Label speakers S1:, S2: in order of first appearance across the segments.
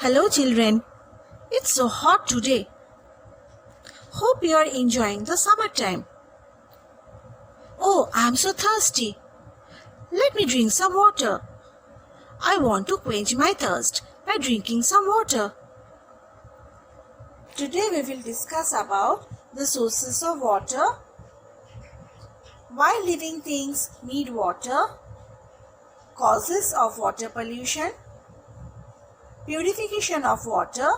S1: Hello children, it's so hot today. Hope you are enjoying the summertime. Oh, I'm so thirsty. Let me drink some water. I want to quench my thirst by drinking some water. Today we will discuss about the sources of water, why living things need water, causes of water pollution, purification of water,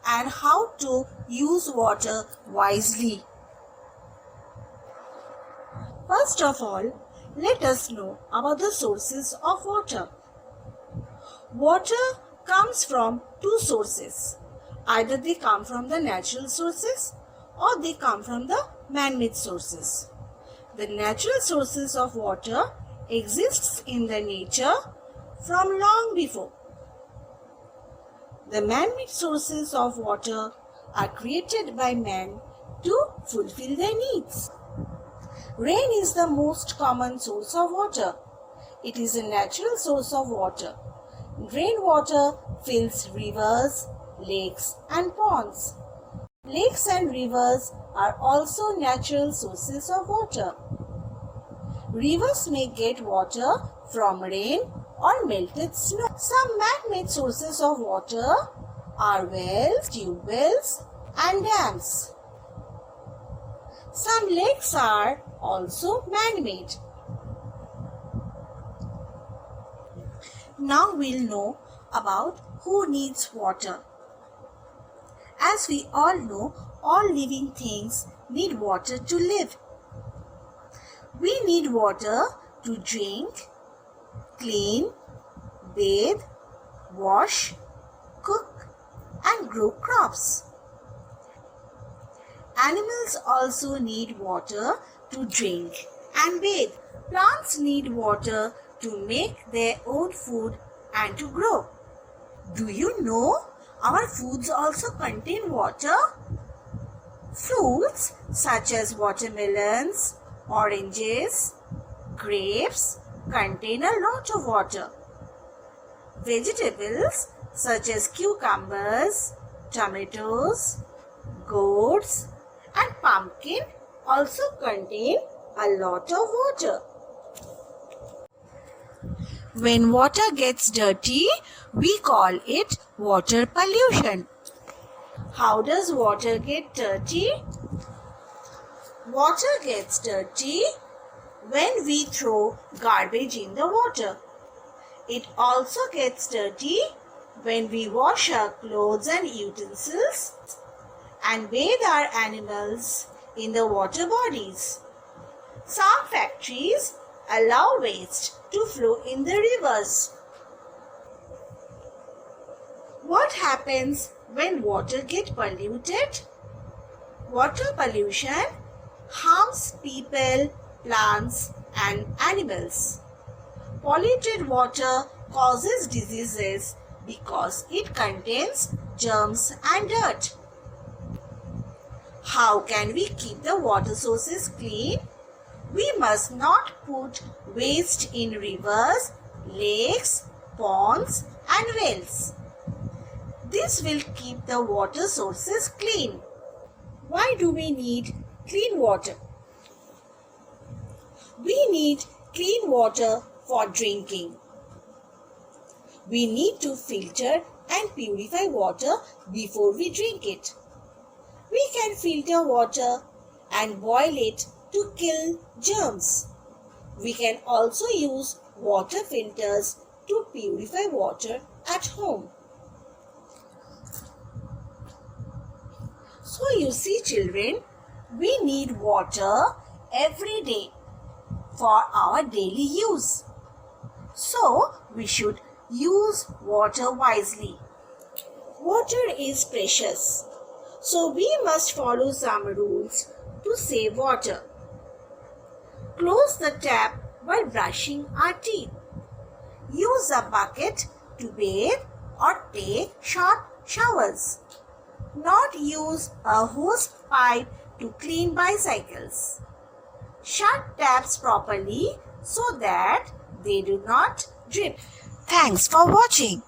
S1: and how to use water wisely. First of all, let us know about the sources of water. Water comes from two sources. Either they come from the natural sources or they come from the man-made sources. The natural sources of water exists in the nature from long before. The man-made sources of water are created by man to fulfill their needs. Rain is the most common source of water. It is a natural source of water. Rainwater fills rivers, lakes and ponds. Lakes and rivers are also natural sources of water. Rivers may get water from rain or melted snow. Some man-made sources of water are wells, tube wells and dams. Some lakes are also man-made. Now we'll know about who needs water. As we all know, all living things need water to live. We need water to drink, clean, bathe, wash, cook, and grow crops. Animals also need water to drink and bathe. Plants need water to make their own food and to grow. Do you know our foods also contain water? Fruits such as watermelons, oranges, grapes contain a lot of water. Vegetables such as cucumbers, tomatoes, gourds and pumpkin also contain a lot of water. When water gets dirty, we call it water pollution. How does water get dirty? Water gets dirty when we throw garbage in the water. It also gets dirty when we wash our clothes and utensils and bathe our animals in the water bodies. Some factories allow waste to flow in the rivers. What happens when water gets polluted? Water pollution harms people, plants and animals. Polluted water causes diseases because it contains germs and dirt. How can we keep the water sources clean? We must not put waste in rivers, lakes, ponds and wells. This will keep the water sources clean. Why do we need clean water? We need clean water for drinking. We need to filter and purify water before we drink it. We can filter water and boil it to kill germs. We can also use water filters to purify water at home. So you see children, we need water every day for our daily use. So we should use water wisely. Water is precious. So we must follow some rules to save water. Close the tap while brushing our teeth. Use a bucket to bathe or take short showers. Not use a hose pipe to clean bicycles. Shut taps properly so that they do not drip. Thanks for watching.